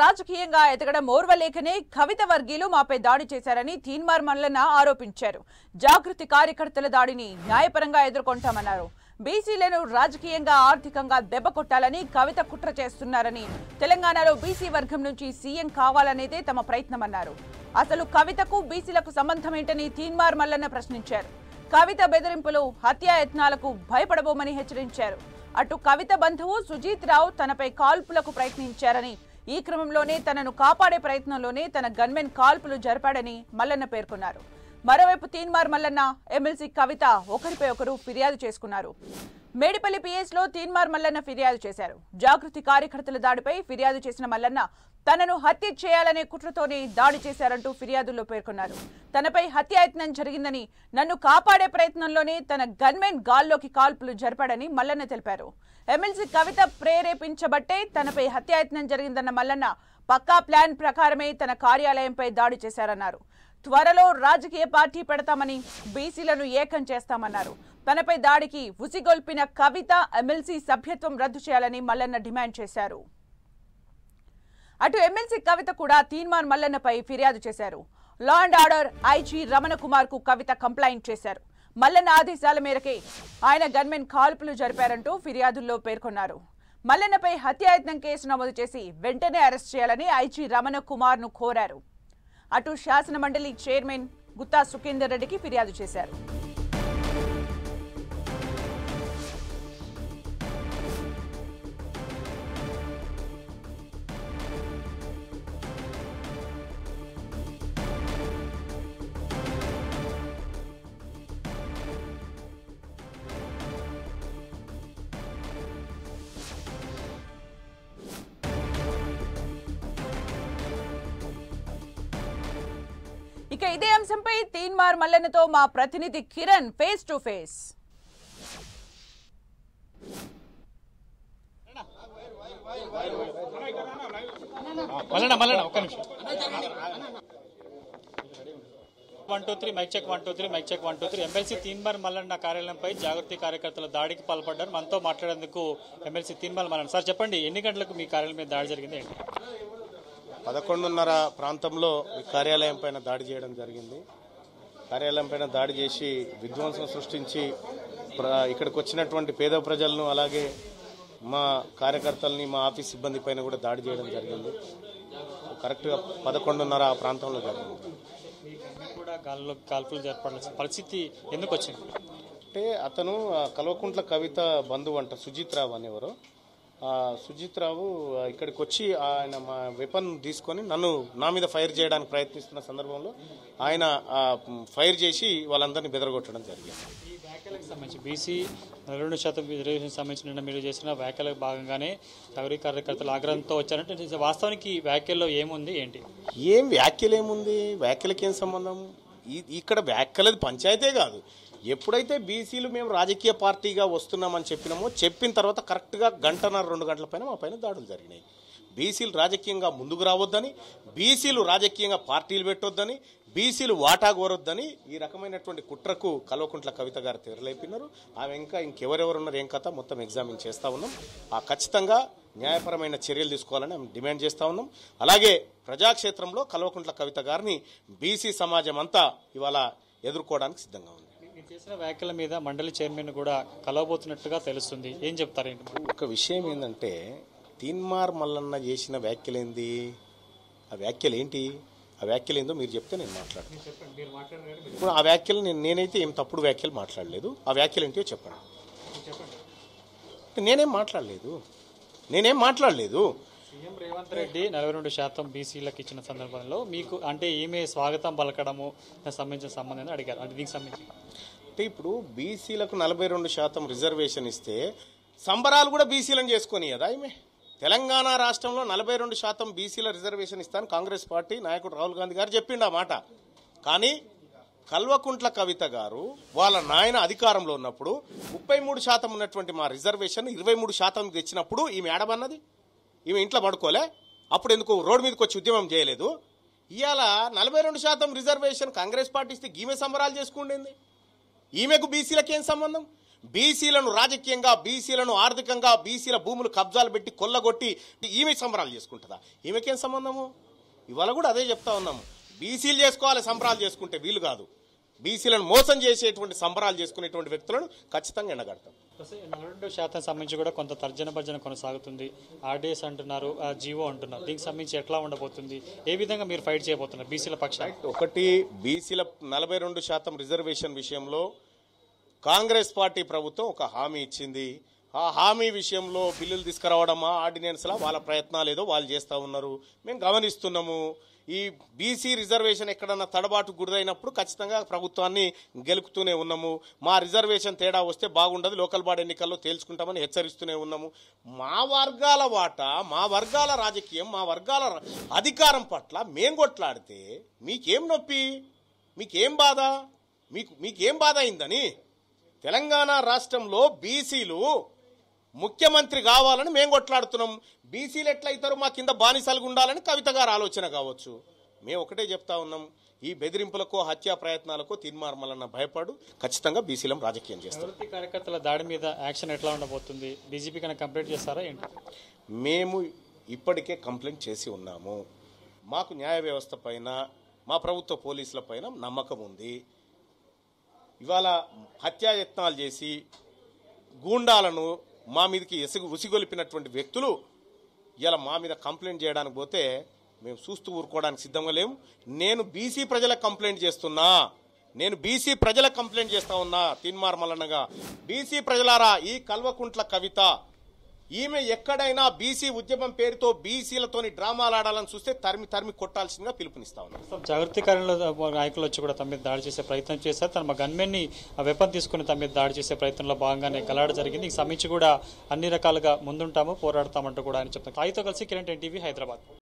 రాజకీయంగా ఎదగడం ఓర్వలేకనే కవిత వర్గీయులు మాపై దాడి చేశారని తీన్మార్ మల్లన్న ఆరోపించారు. జాగృతి కార్యకర్తల దాడిని న్యాయపరంగా ఎదుర్కొంటామన్నారు. బీసీలను రాజకీయంగా ఆర్థికంగా దెబ్బకొట్టాలని కవిత కుట్ర చేస్తున్నారని, తెలంగాణలో బీసీ వర్గం నుంచి సీఎం కావాలనేదే తమ ప్రయత్నమన్నారు. అసలు కవితకు బీసీలకు సంబంధం ఏంటని తీన్మార్ మల్లన్న ప్రశ్నించారు. కవిత బెదిరింపులు, హత్యాయత్నాలకు భయపడబోమని హెచ్చరించారు. అటు కవిత బంధువు సుజీత్ రావు తనపై కాల్పులకు ప్రయత్నించారని, ఈ క్రమంలోనే తనను కాపాడే ప్రయత్నంలోనే తన గన్మెన్ కాల్పులు జరిపాడని మల్లన్న పేర్కొన్నారు. మరోవైపు తీన్మార్ మల్లన్న, ఎమ్మెల్సీ కవిత ఒకరిపై ఒకరు ఫిర్యాదు చేసుకున్నారు. మేడిపల్లి పిఎస్లో తీన్మార్ మల్లన్న ఫిర్యాదు చేశారు. జాగృతి కార్యకర్తల దాడిపై ఫిర్యాదు చేసిన మల్లన్న తనను హత్య చేయాలనే కుట్రతోనే దాడి చేశారంటూ ఫిర్యాదుల్లో పేర్కొన్నారు. తనపై హత్యాయత్నం జరిగిందని, నన్ను కాపాడే ప్రయత్నంలోనే తన గన్మెన్ గాల్లోకి కాల్పులు జరిపాడని మల్లన్న తెలిపారు. ఎమ్మెల్సీ కవిత ప్రేరేపించబట్టే తనపై హత్యాయత్నం జరిగిందన్న మల్లన్న, పక్కా ప్లాన్ ప్రకారమే తన కార్యాలయంపై దాడి చేశారన్నారు. త్వరలో రాజకీయ పార్టీ పెడతామని, బీసీలను ఏకం చేస్తామన్నారు. తనపై దాడికి ఉసిగొల్పిన కవిత ఎమ్మెల్సీ సభ్యత్వం రద్దు చేయాలని మల్లన్న డిమాండ్ చేశారు. అటు ఎమ్మెల్సీ కవిత కూడా తీన్మార్ మల్లన్నపై ఫిర్యాదు చేశారు. Law and order IG Ramana Kumar కు కవిత కంప్లైంట్ చేశారు. మల్లన్న ఆదేశాల మేరకే ఆయన గన్మెన్ కాల్పులు జరిపారంటూ ఫిర్యాదుల్లో పేర్కొన్నారు. మల్లన్నపై హత్యాయత్నం కేసు నమోదు చేసి వెంటనే అరెస్ట్ చేయాలని ఐజీ రమణ కుమార్ ను కోరారు. అటు శాసన మండలి చైర్మన్ గుత్తా సుఖేందర్ రెడ్డికి ఫిర్యాదు చేశారు. ఇక ఇదే అంశంపై తీన్మార్ మల్లన్నతో మా ప్రతినిధి కిరణ్ ఫేస్ టు ఫేస్. ఒక్క నిమిషం. 1 2 3 mic check 1 2 3 mic check 1 2 3. MLC Teenmar Mallanna కార్యాలయంపై జాగృతి కార్యకర్తల దాడికి పాల్పడ్డారు. మనతో మాట్లాడేందుకు ఎమ్మెల్సీ తీన్మార్ మల్లన్న. సార్ చెప్పండి, ఎన్ని గంటలకు మీ కార్యాలయం మీద దాడి జరిగింది? 11:30 ప్రాంతంలో ఈ కార్యాలయం పైన దాడి చేయడం జరిగింది. కార్యాలయం పైన దాడి చేసి విధ్వంసం సృష్టించి ఇక్కడికి వచ్చినటువంటి పేద ప్రజలను, అలాగే మా కార్యకర్తల్ని, మా ఆఫీస్ సిబ్బంది పైన కూడా దాడి చేయడం జరిగింది. కరెక్ట్గా 11:30 ప్రాంతంలో జరిగింది. కూడా గాల్లో కాల్పులు జరపాల్సిన పరిస్థితి ఎందుకు వచ్చింది అంటే, అతను కల్వకుంట్ల కవిత బంధువు అంట, సుజిత్ రావు అనేవారు. సుజిత్ రావు ఇక్కడికి వచ్చి ఆయన మా వెపన్ తీసుకొని నా మీద ఫైర్ చేయడానికి ప్రయత్నిస్తున్న సందర్భంలో ఆయన ఫైర్ చేసి వాళ్ళందరినీ బెదరగొట్టడం జరిగింది. ఈ వ్యాఖ్యలకు సంబంధించి బీసీ 42% రిజర్వేషన్ సంబంధించిన మీరు చేసిన వ్యాఖ్యలకు భాగంగానే జాగృతి కార్యకర్తలు ఆగ్రహంతో వచ్చారంటే, వాస్తవానికి వ్యాఖ్యల్లో ఏముంది, ఏంటి? ఏం వ్యాఖ్యలేముంది, వ్యాఖ్యలకి ఏం సంబంధం? ఇక్కడ వ్యాఖ్యలది పంచాయతే కాదు. ఎప్పుడైతే బీసీలు మేము రాజకీయ పార్టీగా వస్తున్నామని చెప్పినామో, చెప్పిన తర్వాత కరెక్ట్గా 1.5-2 గంటల పైన మా పైన దాడులు జరిగినాయి. బీసీలు రాజకీయంగా ముందుకు రావద్దని, బీసీలు రాజకీయంగా పార్టీలు పెట్టొద్దని, బీసీలు వాటా కోరొద్దని ఈ రకమైనటువంటి కుట్రకు కల్వకుంట్ల కవిత గారు తెరలేపినారు. ఆమె ఇంకెవరెవరున్నారు, ఏం కథ మొత్తం ఎగ్జామిన్ చేస్తూ ఉన్నాం. ఖచ్చితంగా న్యాయపరమైన చర్యలు తీసుకోవాలని మేము డిమాండ్ చేస్తూ ఉన్నాం. అలాగే ప్రజాక్షేత్రంలో కల్వకుంట్ల కవిత గారిని బీసీ సమాజం అంతా ఇవాళ ఎదుర్కోవడానికి సిద్ధంగా ఉంది. మీరు చేసిన వ్యాఖ్యల మీద మండలి చైర్మన్ కూడా కలవబోతున్నట్టుగా తెలుస్తుంది, ఏం చెప్తారేంటి? ఒక విషయం ఏంటంటే, తీన్మార్ మల్లన్న చేసిన వ్యాఖ్యలేంది, ఆ వ్యాఖ్యలు ఏంటి, ఆ వ్యాఖ్యలు ఏందో మీరు చెప్తే నేను మాట్లాడతాను. ఇప్పుడు ఆ వ్యాఖ్యలు నేనైతే ఏం తప్పుడు వ్యాఖ్యలు మాట్లాడలేదు. ఆ వ్యాఖ్యలు ఏంటో చెప్పండి. నేనేం మాట్లాడలేదు. సీఎం రేవంత్ రెడ్డి 42% బీసీలకు ఇచ్చిన సందర్భంలో మీకు అంటే ఈమె స్వాగతం పలకడము సంబంధించిన సంబంధం అడిగారు. అంటే దీనికి సంబంధించి అంటే ఇప్పుడు బీసీలకు 42% రిజర్వేషన్ ఇస్తే సంబరాలు కూడా బీసీలను చేసుకొని కదా ఈమె. తెలంగాణ రాష్ట్రంలో 42% బీసీల రిజర్వేషన్ ఇస్తాను కాంగ్రెస్ పార్టీ నాయకుడు రాహుల్ గాంధీ గారు చెప్పిండు ఆ మాట. కానీ కల్వకుంట్ల కవిత గారు వాళ్ళ నాయన అధికారంలో ఉన్నప్పుడు 33% ఉన్నటువంటి మా రిజర్వేషన్ 23% తెచ్చినప్పుడు ఈమె ఏడమన్నది, ఈమె ఇంట్లో పడుకోలే. అప్పుడు ఎందుకు రోడ్డు మీదకి వచ్చి ఉద్యమం చేయలేదు? ఇవాళ 42% రిజర్వేషన్ కాంగ్రెస్ పార్టీ ఇస్తే ఈమె సంబరాలు చేసుకుండేంది? ఈమెకు బీసీలకు ఏం సంబంధం? బీసీలను రాజకీయంగా, బీసీలను ఆర్థికంగా, బీసీల భూములు కబ్జాలు పెట్టి కొల్లగొట్టి ఈమె సంబరాలు చేసుకుంటుందా? ఈమెకేం సంబంధము? ఇవాళ కూడా అదే చెప్తా ఉన్నాము. బీసీలు చేసుకోవాలి, సంబరాలు చేసుకుంటే వీలు కాదు. బీసీలను మోసం చేసేటువంటి సంబరాలు చేసుకునేటువంటి వ్యక్తులను ఖచ్చితంగా ఎండగడతాం. 42% సంబంధించి కూడా కొంత తర్జన భర్జన కొనసాగుతుంది. ఆర్డీఎస్ అంటున్నారు, జీవో అంటున్నారు. దీనికి సంబంధించి ఎట్లా ఉండబోతుంది? ఏ విధంగా మీరు ఫైట్ చేయబోతున్నారు బీసీల పక్షాన? ఒకటి, బీసీల 42% రిజర్వేషన్ విషయంలో కాంగ్రెస్ పార్టీ ప్రభుత్వం ఒక హామీ ఇచ్చింది. ఆ హామీ విషయంలో బిల్లులు తీసుకురావడమా, ఆర్డినెన్స్లా వాళ్ళ ప్రయత్నాలు ఏదో వాళ్ళు చేస్తూ ఉన్నారు, మేము గమనిస్తున్నాము. ఈ బీసీ రిజర్వేషన్ ఎక్కడన్నా తడబాటు గురైనప్పుడు ఖచ్చితంగా ప్రభుత్వాన్ని గెలుపుతూనే ఉన్నాము. మా రిజర్వేషన్ తేడా వస్తే బాగుండదు, లోకల్ బాడీ ఎన్నికల్లో తేల్చుకుంటామని హెచ్చరిస్తూనే ఉన్నాము. మా వర్గాల వాటా, మా వర్గాల రాజకీయం, మా వర్గాల అధికారం పట్ల మేం కొట్లాడితే మీకేం నొప్పి, మీకేం బాధ, మీకేం బాధ అయిందని? తెలంగాణ రాష్ట్రంలో బీసీలు ముఖ్యమంత్రి కావాలని మేము కొట్లాడుతున్నాం. బీసీలు ఎట్లయితారు, మా కింద బానిసలుగా ఉండాలని కవిత గారు ఆలోచన కావచ్చు. మేము ఒకటే చెప్తా ఉన్నాం, ఈ బెదిరింపులకో హత్యా ప్రయత్నాలకో తీన్మార్ మల్లన్న భయపడు, ఖచ్చితంగా బీసీలం రాజకీయం చేస్తారు. కార్యకర్తల దాడి మీద యాక్షన్ ఎట్లా ఉండబోతుంది? డీజీపీ కన్నా కంప్లైంట్ చేస్తారా ఏంటి? మేము ఇప్పటికే కంప్లైంట్ చేసి ఉన్నాము. మాకు న్యాయ వ్యవస్థ పైన, మా ప్రభుత్వ పోలీసుల పైన నమ్మకం ఉంది. ఇవాళ హత్యాయత్నాలు చేసి గూండాలను మా మీదకి ఉసిగొలిపినటువంటి వ్యక్తులు ఇలా మా మీద కంప్లైంట్ చేయడానికి పోతే మేము చూస్తూ ఊరుకోవడానికి సిద్ధంగా లేము. నేను బీసీ ప్రజలకు కంప్లైంట్ చేస్తున్నా, చేస్తా ఉన్నా తీన్మార్ మల్లన్నగా. బీసీ ప్రజలారా, ఈ కల్వకుంట్ల కవిత ఈమె ఎక్కడైనా బీసీ ఉద్యమం పేరుతో బీసీలతోని డ్రామాలు ఆడాలని చూస్తే తరిమి కొట్టాల్సిందిగా పిలుపునిస్తా ఉన్నాం. జాగృతి కార్యంలో నాయకులు వచ్చి కూడా తమ మీద దాడి చేసే ప్రయత్నం చేశారు. తమ గన్మెన్ ని వెపన్ తీసుకుని తమ మీద దాడి చేసే ప్రయత్నంలో భాగంగానే గలాడ జరిగింది. ఈ సంబంధించి కూడా అన్ని రకాలుగా ముందుంటాము, పోరాడతామంటూ కూడా ఆయన చెప్తారు. తాయితో కలిసి కిరణ్, ఎన్టీవీ, హైదరాబాద్.